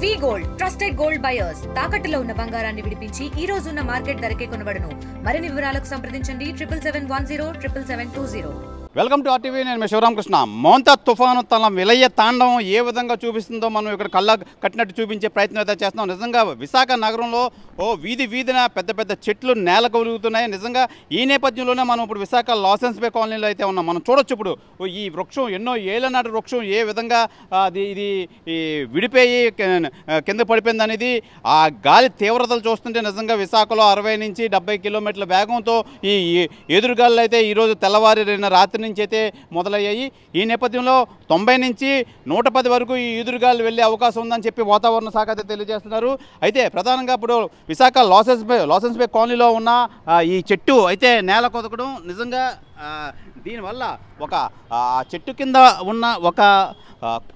వి gold trusted gold buyers తాకట్టులో ఉన్న బంగారాన్ని విడిపించి ఈ రోజు ఉన్న మార్కెట్ ధరకే కొనబడును. మరిన్ని వివరాలకు సంప్రదించండి 77107720. Welcome to RTV. నేను మీ శివరామకృష్ణ. మోంతా తుఫాను తన విలయ తాండవం ఏ విధంగా చూపిస్తుందో మనం ఇక్కడ కళ్ళ కట్టినట్టు చూపించే ప్రయత్నం అయితే చేస్తున్నాం. నిజంగా విశాఖ నగరంలో వీధిన పెద్ద పెద్ద చెట్లు నేల కొలుగుతున్నాయి. నిజంగా ఈ నేపథ్యంలోనే మనం ఇప్పుడు విశాఖ లాసెన్స్ బే కాలనీలో అయితే ఉన్నాం. మనం చూడొచ్చు ఇప్పుడు ఈ వృక్షం ఎన్నో ఏళ్ల నాటి వృక్షం ఏ విధంగా ఇది విడిపోయి కింద పడిపోయింది అనేది ఆ గాలి తీవ్రతలు చూస్తుంటే నిజంగా విశాఖలో 60 నుంచి 70 కిలోమీటర్ల వేగంతో ఈ ఎదురుగాలు అయితే ఈరోజు తెల్లవారి రాత్రి నుంచి అయితే మొదలయ్యాయి. ఈ నేపథ్యంలో 90 నుంచి 110 వరకు ఈ ఎదురుగాలు వెళ్ళే అవకాశం ఉందని చెప్పి వాతావరణ శాఖ అయితే తెలియజేస్తున్నారు. అయితే ప్రధానంగా ఇప్పుడు విశాఖ లాసెన్స్ బే కాలనీలో ఉన్న ఈ చెట్టు అయితే నేల కొదకడం నిజంగా దీనివల్ల ఒక చెట్టు కింద ఉన్న ఒక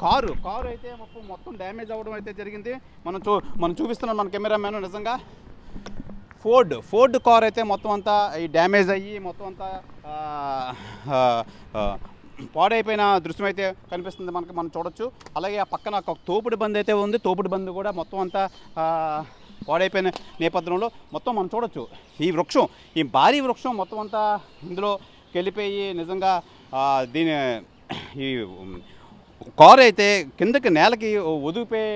కారు అయితే మొత్తం డ్యామేజ్ అవ్వడం అయితే జరిగింది. మనం చూపిస్తున్నాం మన కెమెరామ్యాన్. నిజంగా ఫోర్డ్ కార్ అయితే మొత్తం అంతా ఈ డ్యామేజ్ అయ్యి మొత్తం అంతా పాడైపోయిన దృశ్యం అయితే కనిపిస్తుంది మనం చూడొచ్చు. అలాగే ఆ పక్కన ఒక తోపుడు బండి అయితే ఉంది. తోపుడు బండి కూడా మొత్తం అంతా పాడైపోయిన నేపథ్యంలో మొత్తం మనం చూడొచ్చు ఈ వృక్షం, ఈ భారీ వృక్షం మొత్తం అంతా ఇందులో వెళ్ళిపోయి నిజంగా ఈ కారు అయితే కిందకి నేలకి ఒదిగిపోయే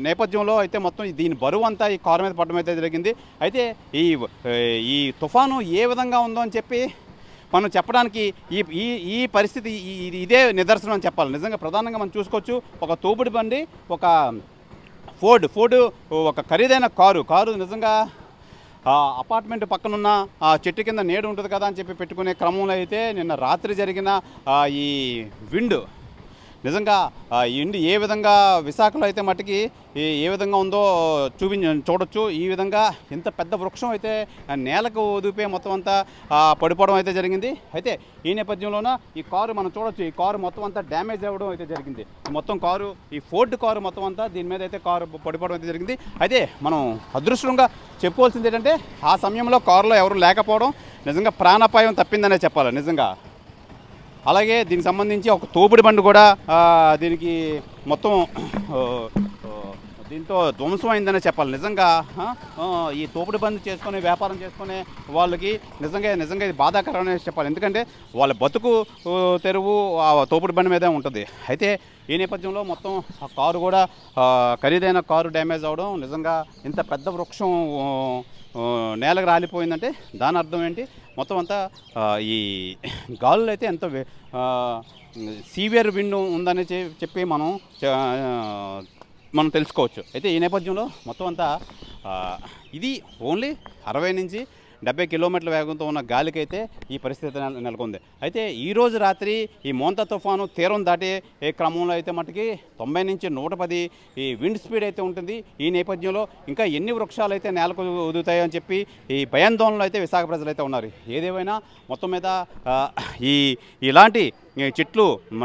నేపథ్యంలో అయితే మొత్తం దీని బరువు అంతా ఈ కారు మీద పడడం అయితే జరిగింది. అయితే ఈ తుఫాను ఏ విధంగా ఉందో అని చెప్పి మనం చెప్పడానికి ఈ పరిస్థితి ఇదే నిదర్శనం అని చెప్పాలి. నిజంగా ప్రధానంగా మనం చూసుకోవచ్చు ఒక తోపుడు బండి, ఒక ఫోర్డ్ ఒక ఖరీదైన కారు నిజంగా అపార్ట్మెంట్ పక్కనున్న చెట్టు కింద నీడ ఉంటుంది కదా అని చెప్పి పెట్టుకునే క్రమంలో అయితే నిన్న రాత్రి జరిగిన ఈ విండ్ నిజంగా ఇండి ఏ విధంగా విశాఖలో అయితే మట్టికి ఏ విధంగా ఉందో చూడొచ్చు. ఈ విధంగా ఇంత పెద్ద వృక్షం అయితే నేలకు ఒదిగిపోయి మొత్తం అంతా పడిపోవడం అయితే జరిగింది. అయితే ఈ నేపథ్యంలోన ఈ కారు మనం చూడొచ్చు, ఈ కారు మొత్తం అంతా డ్యామేజ్ అవ్వడం అయితే జరిగింది. మొత్తం కారు ఈ ఫోర్డ్ కారు మొత్తం అంతా దీని మీద అయితే కారు పడిపోవడం అయితే జరిగింది. అయితే మనం అదృష్టంగా చెప్పుకోవాల్సింది ఏంటంటే ఆ సమయంలో కారులో ఎవరు లేకపోవడం నిజంగా ప్రాణాపాయం తప్పిందనే చెప్పాలి నిజంగా. అలాగే దీనికి సంబంధించి ఒక తోపుడు బండి కూడా దీనికి మొత్తం దీంతో ధ్వంసం అయిందనే చెప్పాలి. నిజంగా ఈ తోపుడు బండి చేసుకునే వ్యాపారం చేసుకునే వాళ్ళకి నిజంగా ఇది బాధాకరమనే చెప్పాలి. ఎందుకంటే వాళ్ళ బతుకు తెరువు ఆ తోపుడు బండి మీదే ఉంటుంది. అయితే ఈ నేపథ్యంలో మొత్తం ఆ కారు కూడా ఖరీదైన కారు డ్యామేజ్ అవ్వడం నిజంగా ఇంత పెద్ద వృక్షం నేలకు రాలిపోయిందంటే దాని అర్థం ఏంటి, మొత్తం అంతా ఈ గాలులు అయితే ఎంత సీవియర్ విండ్ ఉందని చెప్పి మనం తెలుసుకోవచ్చు. అయితే ఈ నేపథ్యంలో మొత్తం అంతా ఇది ఓన్లీ 60 నుంచి 70 కిలోమీటర్ల వేగంతో ఉన్న గాలికైతే ఈ పరిస్థితి నెలకొంది. అయితే ఈరోజు రాత్రి ఈ మోంతా తుఫాను తీరం దాటే క్రమంలో అయితే మటుకి 90 నుంచి 110 ఈ విండ్ స్పీడ్ అయితే ఉంటుంది. ఈ నేపథ్యంలో ఇంకా ఎన్ని వృక్షాలు అయితే నేలకు ఒదుగుతాయని చెప్పి ఈ భయాందోళనలో అయితే విశాఖ ప్రజలు అయితే ఉన్నారు. ఏదేమైనా మొత్తం మీద ఇలాంటి చెట్లు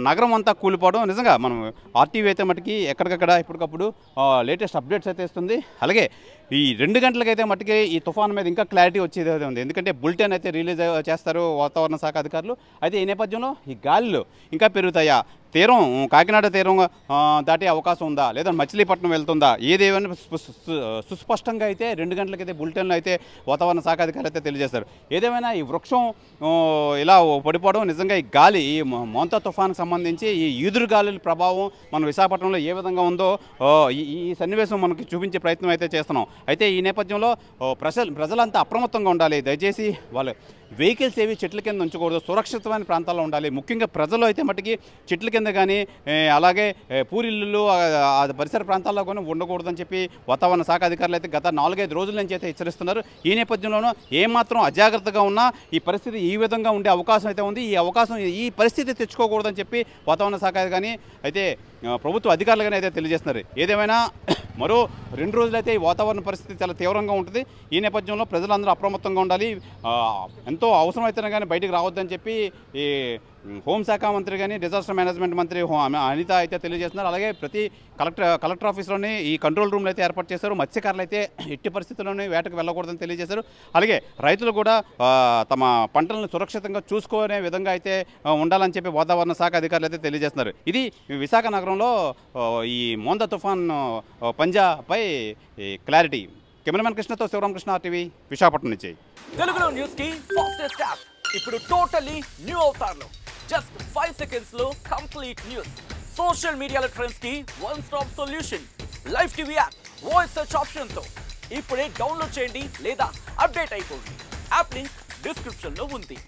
నగరం అంతా కూలిపోవడం నిజంగా మనం ఆర్టీవీ అయితే మటుకి ఎక్కడికక్కడ ఇప్పటికప్పుడు లేటెస్ట్ అప్డేట్స్ అయితే ఇస్తుంది. అలాగే ఈ 2 గంటలకైతే మట్టుకి ఈ తుఫాను మీద ఇంకా క్లారిటీ వచ్చేది ఉంది. ఎందుకంటే బులెటిన్ అయితే రిలీజ్ చేస్తారు వాతావరణ శాఖ అధికారులు. అయితే ఈ నేపథ్యంలో ఈ గాలులు ఇంకా పెరుగుతాయా, కాకినాడ తీరం దాటే అవకాశం ఉందా, లేదా మచిలీపట్నం వెళ్తుందా, ఏదేమైనా సుస్పష్టంగా అయితే 2 గంటలకైతే బులెటిన్లో అయితే వాతావరణ శాఖ అధికారులు అయితే తెలియజేస్తారు. ఏదేమైనా ఈ వృక్షం ఇలా పడిపోవడం నిజంగా ఈ గాలి ఈ మోంతా తుఫానుకు సంబంధించి ఈ ఈదురు గాలుల ప్రభావం మన విశాఖపట్నంలో ఏ విధంగా ఉందో ఈ సన్నివేశం మనకి చూపించే ప్రయత్నం అయితే చేస్తున్నాం. అయితే ఈ నేపథ్యంలో ప్రజలంతా అప్రమత్తంగా ఉండాలి. దయచేసి వాళ్ళు వెహికల్స్ ఏవి చెట్ల కింద ఉంచకూడదు, సురక్షితమైన ప్రాంతాల్లో ఉండాలి. ముఖ్యంగా ప్రజలు అయితే మటుకి చెట్ల కింద కానీ అలాగే పూరిల్లు పరిసర ప్రాంతాల్లో కానీ ఉండకూడదని చెప్పి వాతావరణ శాఖ అధికారులు అయితే గత 4-5 రోజుల నుంచి అయితే హెచ్చరిస్తున్నారు. ఈ నేపథ్యంలోనూ ఏమాత్రం అజాగ్రత్తగా ఉన్నా ఈ పరిస్థితి ఈ విధంగా ఉండే అవకాశం అయితే ఉంది. ఈ పరిస్థితి తెచ్చుకోకూడదని చెప్పి వాతావరణ శాఖ కానీ అయితే ప్రభుత్వ అధికారులు కానీ అయితే తెలియజేస్తున్నారు. ఏదేమైనా మరో 2 రోజులైతే ఈ వాతావరణ పరిస్థితి చాలా తీవ్రంగా ఉంటుంది. ఈ నేపథ్యంలో ప్రజలందరూ అప్రమత్తంగా ఉండాలి. ఎంతో అవసరమైతేనే కానీ బయటికి రావద్దని చెప్పి ఈ హోంశాఖ మంత్రి కానీ డిజాస్టర్ మేనేజ్మెంట్ మంత్రి అనిత అయితే తెలియజేస్తున్నారు. అలాగే ప్రతి కలెక్టర్ ఆఫీస్లోని ఈ కంట్రోల్ రూమ్లు అయితే ఏర్పాటు చేశారు. మత్స్యకారులు అయితే ఎట్టి పరిస్థితుల్లోనే వేటకు వెళ్ళకూడదని తెలియజేశారు. అలాగే రైతులు కూడా తమ పంటలను సురక్షితంగా చూసుకునే విధంగా అయితే ఉండాలని చెప్పి వాతావరణ శాఖ అధికారులు అయితే తెలియజేస్తున్నారు. ఇది విశాఖ నగరంలో ఈ మోందా తుఫాన్ పంజాపై క్లారిటీ. కెమెరామెన్ కృష్ణతో శివరామకృష్ణ టీవీ విశాఖపట్నం నుంచి. తెలుగులో న్యూస్ కి ఫాస్టెస్ట్ యాప్ ఇప్పుడు టోటల్లీ న్యూ అవతార్లో జస్ట్ 5 సెకండ్స్ లో కంప్లీట్ న్యూస్. సోషల్ మీడియాలో ట్రెండ్స్ కి one stop solution. Live TV app voice search option తో ఇప్పుడే డౌన్లోడ్ చేయండి లేదా అప్డేట్ అయిపోండి. యాప్ లింక్ డిస్క్రిప్షన్ లో ఉంది.